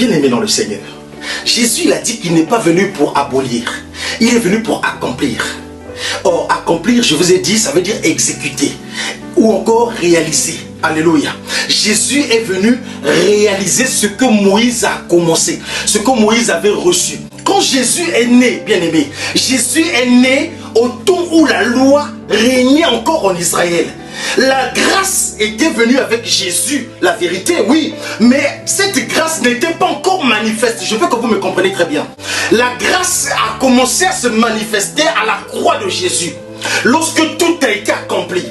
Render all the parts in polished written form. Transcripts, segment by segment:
Bien aimé dans le Seigneur, Jésus il a dit qu'il n'est pas venu pour abolir, il est venu pour accomplir. Or, accomplir, je vous ai dit, ça veut dire exécuter ou encore réaliser. Alléluia. Jésus est venu réaliser ce que Moïse a commencé, ce que Moïse avait reçu. Quand Jésus est né, bien aimé, Jésus est né au temps où la loi régnait encore en Israël. La grâce était venue avec Jésus, la vérité, oui, mais cette grâce n'était pas encore manifeste. Je veux que vous me compreniez très bien. La grâce a commencé à se manifester à la croix de Jésus, lorsque tout a été accompli.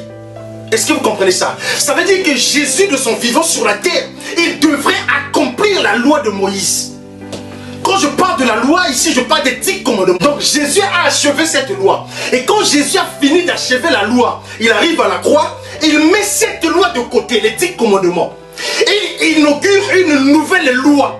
Est-ce que vous comprenez ça? Ça veut dire que Jésus, de son vivant sur la terre, il devrait accomplir la loi de Moïse. Quand je parle de la loi, ici je parle des 10 commandements. Donc Jésus a achevé cette loi. Et quand Jésus a fini d'achever la loi, il arrive à la croix, il met cette loi de côté, les 10 commandements. Et il inaugure une nouvelle loi.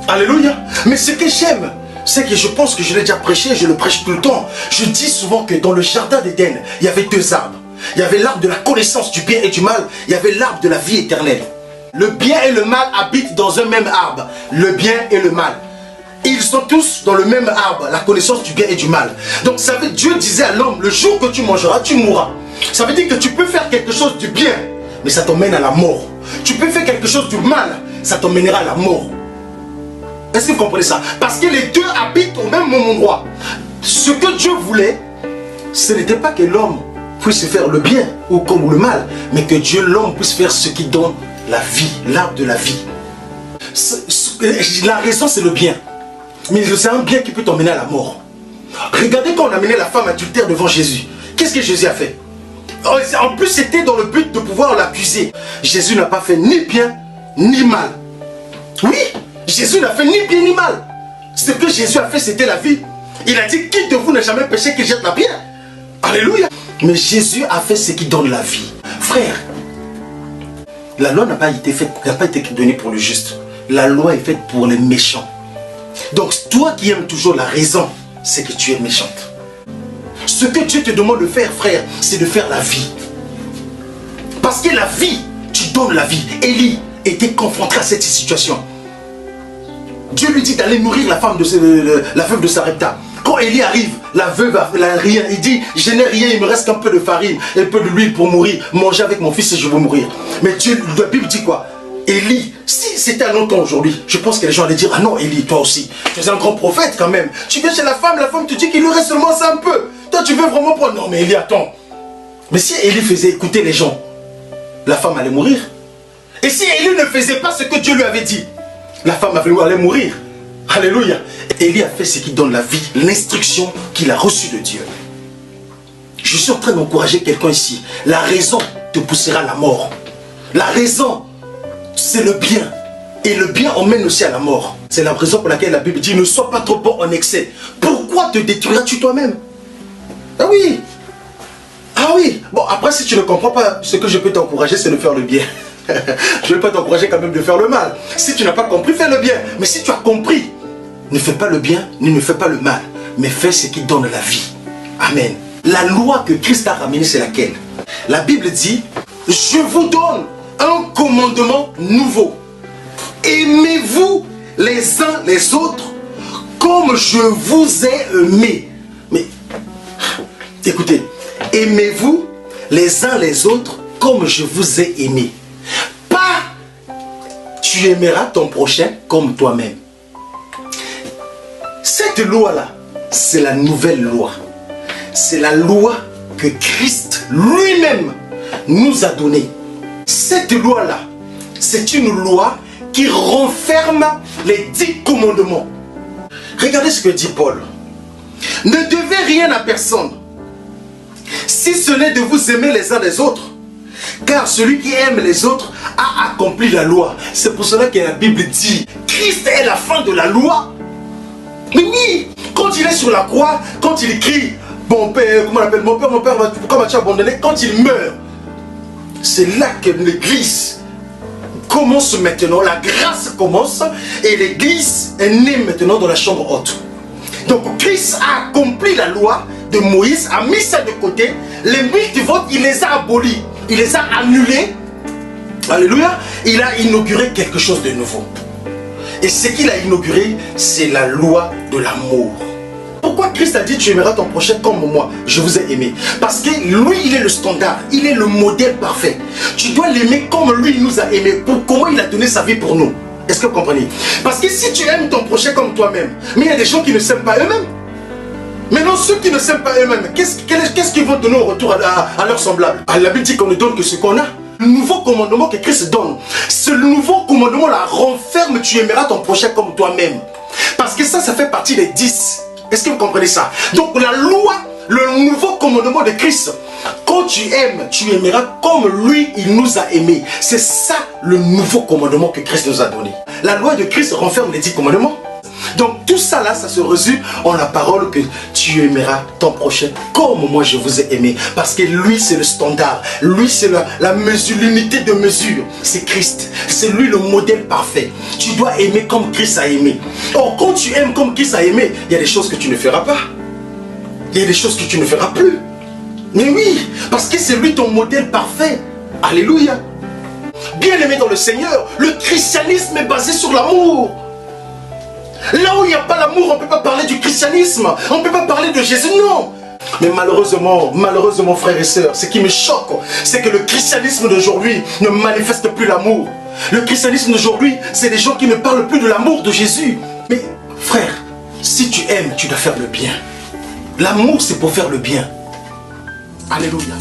Alléluia. Mais ce que j'aime, c'est que je pense que je l'ai déjà prêché, je le prêche tout le temps. Je dis souvent que dans le jardin d'Éden, il y avait 2 arbres. Il y avait l'arbre de la connaissance du bien et du mal. Il y avait l'arbre de la vie éternelle. Le bien et le mal habitent dans un même arbre. Le bien et le mal. Ils sont tous dans le même arbre, la connaissance du bien et du mal. Donc ça veut, Dieu disait à l'homme, le jour que tu mangeras, tu mourras. Ça veut dire que tu peux faire quelque chose du bien, mais ça t'emmène à la mort. Tu peux faire quelque chose du mal, ça t'emmènera à la mort. Est-ce que vous comprenez ça? Parce que les deux habitent au même endroit. Ce que Dieu voulait, ce n'était pas que l'homme puisse faire le bien ou comme le mal, mais que Dieu, l'homme, puisse faire ce qui donne la vie, l'arbre de la vie. La raison, c'est le bien. Mais c'est un bien qui peut t'emmener à la mort. Regardez quand on a mené la femme adultère devant Jésus. Qu'est-ce que Jésus a fait? En plus, c'était dans le but de pouvoir l'accuser. Jésus n'a pas fait ni bien ni mal. Oui, Jésus n'a fait ni bien ni mal. Ce que Jésus a fait, c'était la vie. Il a dit, qui de vous n'a jamais péché qu'il jette la pierre? Alléluia. Mais Jésus a fait ce qui donne la vie. Frère, la loi n'a pas été faite, n'a pas été donnée pour le juste. La loi est faite pour les méchants. Donc toi qui aimes toujours la raison, c'est que tu es méchante. Ce que Dieu te demande de faire, frère, c'est de faire la vie. Parce que la vie, tu donnes la vie. Élie était confronté à cette situation. Dieu lui dit d'aller nourrir la femme la veuve de Sarepta. Quand Élie arrive, la veuve n'a rien. Il dit, je n'ai rien, il me reste qu'un peu de farine et un peu de l'huile pour mourir. Manger avec mon fils et je vais mourir. Mais Dieu, la Bible dit quoi? Élie, si c'était un autre temps aujourd'hui, je pense que les gens allaient dire, ah non Élie, toi aussi, tu es un grand prophète quand même. Tu viens chez la femme te dit qu'il lui reste seulement ça un peu. Toi tu veux vraiment prendre. Non mais Élie, attends. Mais si Élie faisait écouter les gens, la femme allait mourir. Et si Élie ne faisait pas ce que Dieu lui avait dit, la femme allait mourir. Alléluia. Élie a fait ce qui donne la vie, l'instruction qu'il a reçue de Dieu. Je suis en train d'encourager quelqu'un ici. La raison te poussera à la mort. La raison, c'est le bien. Et le bien emmène aussi à la mort. C'est la raison pour laquelle la Bible dit, ne sois pas trop bon en excès. Pourquoi te détruiras-tu toi-même? Ah oui. Ah oui. Bon, après, si tu ne comprends pas, ce que je peux t'encourager, c'est de faire le bien. Je ne vais pas t'encourager quand même de faire le mal. Si tu n'as pas compris, fais le bien. Mais si tu as compris, ne fais pas le bien, ni ne fais pas le mal. Mais fais ce qui donne la vie. Amen. La loi que Christ a ramenée, c'est laquelle? La Bible dit, je vous donne un commandement nouveau. Aimez-vous les uns les autres comme je vous ai aimé. Mais, écoutez, aimez-vous les uns les autres comme je vous ai aimé. Pas, tu aimeras ton prochain comme toi-même. Cette loi-là, c'est la nouvelle loi. C'est la loi que Christ lui-même nous a donnée. Cette loi-là, c'est une loi qui renferme les 10 commandements. Regardez ce que dit Paul. Ne devez rien à personne, si ce n'est de vous aimer les uns les autres. Car celui qui aime les autres a accompli la loi. C'est pour cela que la Bible dit, Christ est la fin de la loi. Mais oui, quand il est sur la croix, quand il crie, mon père, comment on appelle, mon père, pourquoi m'as-tu abandonné? Quand il meurt, c'est là que l'église commence maintenant, la grâce commence et l'église est née maintenant dans la chambre haute. Donc Christ a accompli la loi de Moïse, a mis ça de côté, les multivotes, il les a abolis, il les a annulés. Alléluia. Il a inauguré quelque chose de nouveau. Et ce qu'il a inauguré, c'est la loi de l'amour. Pourquoi Christ a dit tu aimeras ton prochain comme moi, je vous ai aimé? Parce que lui, il est le standard, il est le modèle parfait. Tu dois l'aimer comme lui il nous a aimés, pour comment il a donné sa vie pour nous. Est-ce que vous comprenez? Parce que si tu aimes ton prochain comme toi-même, mais il y a des gens qui ne s'aiment pas eux-mêmes. Maintenant, ceux qui ne s'aiment pas eux-mêmes, qu'est-ce qu'ils vont donner au retour à leurs semblables? La Bible dit qu'on ne donne que ce qu'on a. Le nouveau commandement que Christ donne, ce nouveau commandement-là renferme tu aimeras ton prochain comme toi-même. Parce que ça fait partie des 10. Est-ce que vous comprenez ça? Donc la loi, le nouveau commandement de Christ, quand tu aimes, tu aimeras comme lui, il nous a aimés. C'est ça le nouveau commandement que Christ nous a donné. La loi de Christ renferme les 10 commandements. Donc tout ça là, ça se résume en la parole que tu aimeras ton prochain comme moi je vous ai aimé. Parce que lui c'est le standard, lui c'est la mesure, l'unité de mesure. C'est Christ, c'est lui le modèle parfait. Tu dois aimer comme Christ a aimé. Or quand tu aimes comme Christ a aimé, il y a des choses que tu ne feras pas. Il y a des choses que tu ne feras plus. Mais oui, parce que c'est lui ton modèle parfait. Alléluia. Bien aimé dans le Seigneur, le christianisme est basé sur l'amour. Là où il n'y a pas l'amour, on ne peut pas parler du christianisme. On ne peut pas parler de Jésus, non. Mais malheureusement frères et sœurs, ce qui me choque, c'est que le christianisme d'aujourd'hui ne manifeste plus l'amour. Le christianisme d'aujourd'hui, c'est des gens qui ne parlent plus de l'amour de Jésus. Mais frère, si tu aimes, tu dois faire le bien. L'amour, c'est pour faire le bien. Alléluia.